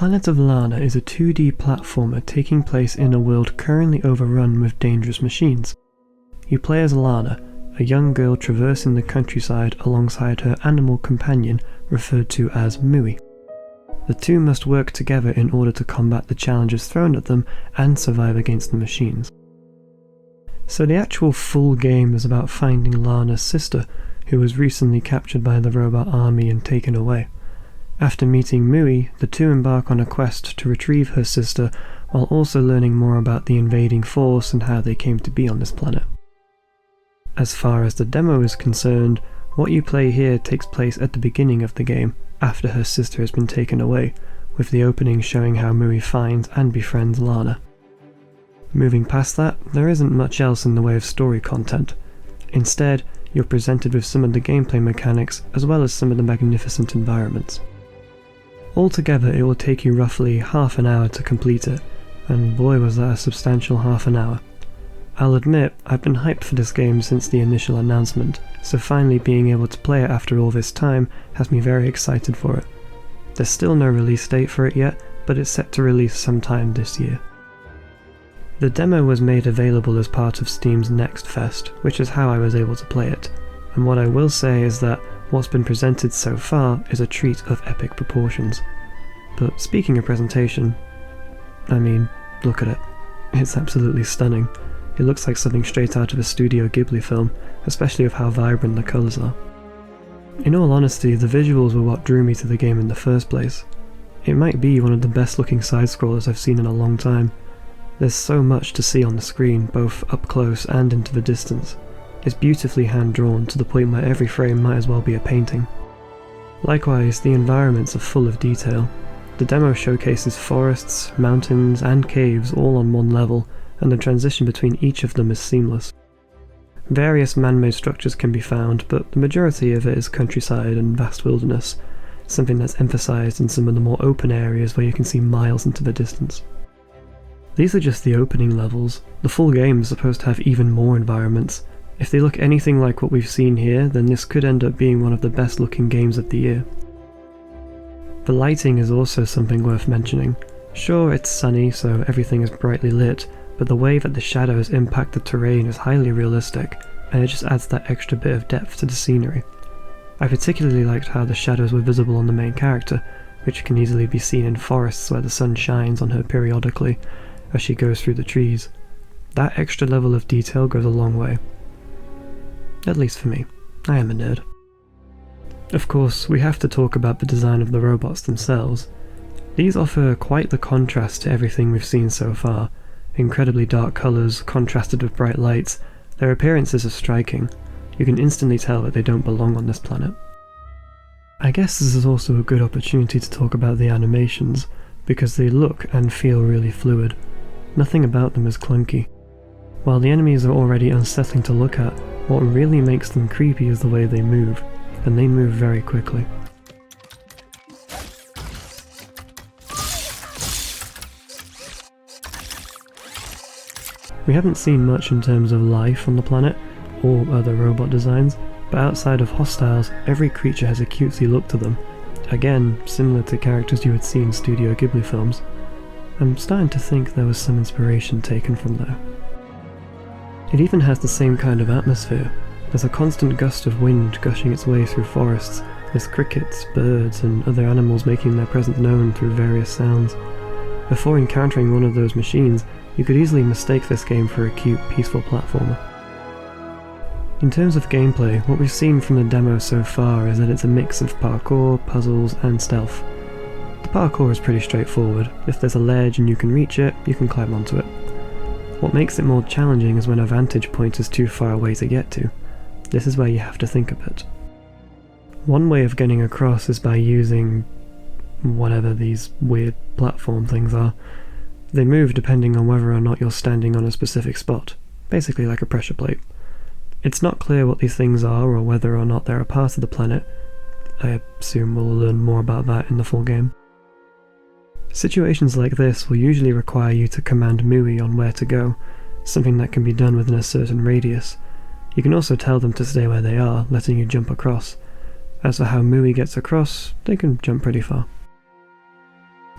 Planet of Lana is a 2D platformer taking place in a world currently overrun with dangerous machines. You play as Lana, a young girl traversing the countryside alongside her animal companion referred to as Mui. The two must work together in order to combat the challenges thrown at them and survive against the machines. So the actual full game is about finding Lana's sister, who was recently captured by the robot army and taken away. After meeting Mui, the two embark on a quest to retrieve her sister, while also learning more about the invading force and how they came to be on this planet. As far as the demo is concerned, what you play here takes place at the beginning of the game, after her sister has been taken away, with the opening showing how Mui finds and befriends Lana. Moving past that, there isn't much else in the way of story content. Instead, you're presented with some of the gameplay mechanics as well as some of the magnificent environments. Altogether, it will take you roughly half an hour to complete it, and boy was that a substantial half an hour. I'll admit, I've been hyped for this game since the initial announcement, so finally being able to play it after all this time has me very excited for it. There's still no release date for it yet, but it's set to release sometime this year. The demo was made available as part of Steam's nextfest, which is how I was able to play it, and what I will say is that what's been presented so far is a treat of epic proportions. But speaking of presentation, I mean, look at it. It's absolutely stunning. It looks like something straight out of a Studio Ghibli film, especially with how vibrant the colours are. In all honesty, the visuals were what drew me to the game in the first place. It might be one of the best looking side-scrollers I've seen in a long time. There's so much to see on the screen, both up close and into the distance. It's beautifully hand-drawn to the point where every frame might as well be a painting. Likewise, the environments are full of detail. The demo showcases forests, mountains, and caves all on one level, and the transition between each of them is seamless. Various man-made structures can be found, but the majority of it is countryside and vast wilderness, something that's emphasised in some of the more open areas where you can see miles into the distance. These are just the opening levels. The full game is supposed to have even more environments. If they look anything like what we've seen here, then this could end up being one of the best looking games of the year. The lighting is also something worth mentioning. Sure, it's sunny, so everything is brightly lit, but the way that the shadows impact the terrain is highly realistic, and it just adds that extra bit of depth to the scenery. I particularly liked how the shadows were visible on the main character, which can easily be seen in forests where the sun shines on her periodically as she goes through the trees. That extra level of detail goes a long way. At least for me. I am a nerd. Of course, we have to talk about the design of the robots themselves. These offer quite the contrast to everything we've seen so far. Incredibly dark colours, contrasted with bright lights. Their appearances are striking. You can instantly tell that they don't belong on this planet. I guess this is also a good opportunity to talk about the animations, because they look and feel really fluid. Nothing about them is clunky. While the enemies are already unsettling to look at, what really makes them creepy is the way they move, and they move very quickly. We haven't seen much in terms of life on the planet, or other robot designs, but outside of hostiles, every creature has a cutesy look to them. Again, similar to characters you would see in Studio Ghibli films. I'm starting to think there was some inspiration taken from there. It even has the same kind of atmosphere. There's a constant gust of wind gushing its way through forests, with crickets, birds, and other animals making their presence known through various sounds. Before encountering one of those machines, you could easily mistake this game for a cute, peaceful platformer. In terms of gameplay, what we've seen from the demo so far is that it's a mix of parkour, puzzles, and stealth. The parkour is pretty straightforward. If there's a ledge and you can reach it, you can climb onto it. What makes it more challenging is when a vantage point is too far away to get to. This is where you have to think a bit. One way of getting across is by using whatever these weird platform things are. They move depending on whether or not you're standing on a specific spot, basically like a pressure plate. It's not clear what these things are or whether or not they're a part of the planet. I assume we'll learn more about that in the full game. Situations like this will usually require you to command Mui on where to go, something that can be done within a certain radius. You can also tell them to stay where they are, letting you jump across. As for how Mui gets across, they can jump pretty far.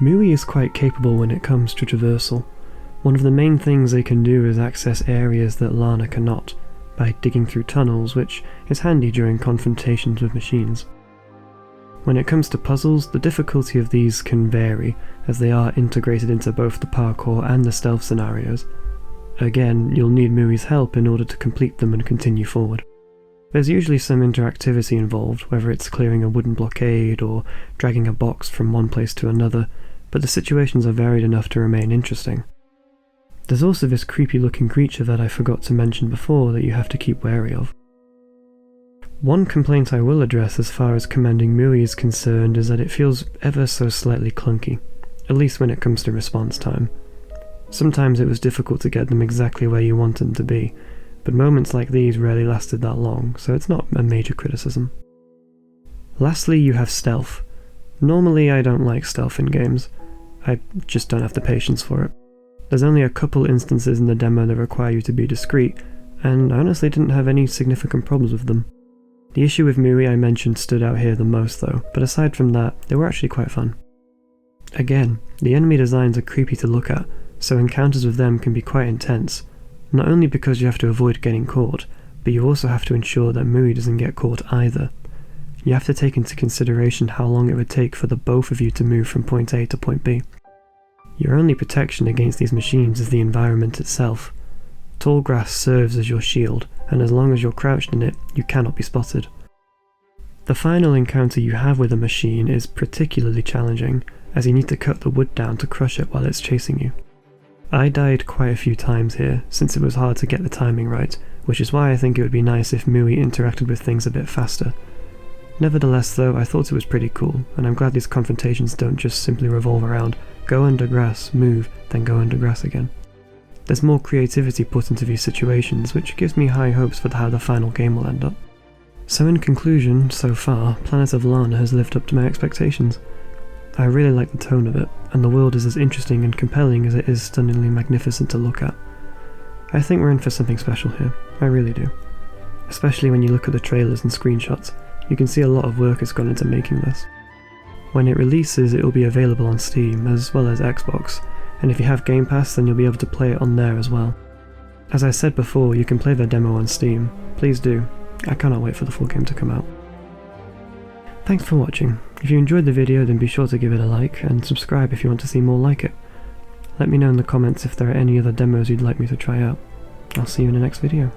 MUI is quite capable when it comes to traversal. One of the main things they can do is access areas that Lana cannot, by digging through tunnels, which is handy during confrontations with machines. When it comes to puzzles, the difficulty of these can vary, as they are integrated into both the parkour and the stealth scenarios. Again, you'll need MUI's help in order to complete them and continue forward. There's usually some interactivity involved, whether it's clearing a wooden blockade or dragging a box from one place to another, but the situations are varied enough to remain interesting. There's also this creepy looking creature that I forgot to mention before that you have to keep wary of. One complaint I will address as far as commanding MUI is concerned is that it feels ever so slightly clunky, at least when it comes to response time. Sometimes it was difficult to get them exactly where you want them to be, but moments like these rarely lasted that long, so it's not a major criticism. Lastly, you have stealth. Normally I don't like stealth in games. I just don't have the patience for it. There's only a couple instances in the demo that require you to be discreet, and I honestly didn't have any significant problems with them. The issue with MUI I mentioned stood out here the most though, but aside from that, they were actually quite fun. Again, the enemy designs are creepy to look at, so encounters with them can be quite intense, not only because you have to avoid getting caught, but you also have to ensure that MUI doesn't get caught either. You have to take into consideration how long it would take for the both of you to move from point A to point B. Your only protection against these machines is the environment itself. Tall grass serves as your shield, and as long as you're crouched in it, you cannot be spotted. The final encounter you have with a machine is particularly challenging, as you need to cut the wood down to crush it while it's chasing you. I died quite a few times here, since it was hard to get the timing right, which is why I think it would be nice if MUI interacted with things a bit faster. Nevertheless though, I thought it was pretty cool, and I'm glad these confrontations don't just simply revolve around go under grass, move, then go under grass again. There's more creativity put into these situations, which gives me high hopes for how the final game will end up. So in conclusion, so far, Planet of Lana has lived up to my expectations. I really like the tone of it, and the world is as interesting and compelling as it is stunningly magnificent to look at. I think we're in for something special here, I really do. Especially when you look at the trailers and screenshots, you can see a lot of work has gone into making this. When it releases, it will be available on Steam, as well as Xbox, and if you have Game Pass then you'll be able to play it on there as well. As I said before, you can play the demo on Steam. Please do. I cannot wait for the full game to come out. Thanks for watching. If you enjoyed the video then be sure to give it a like, and subscribe if you want to see more like it. Let me know in the comments if there are any other demos you'd like me to try out. I'll see you in the next video.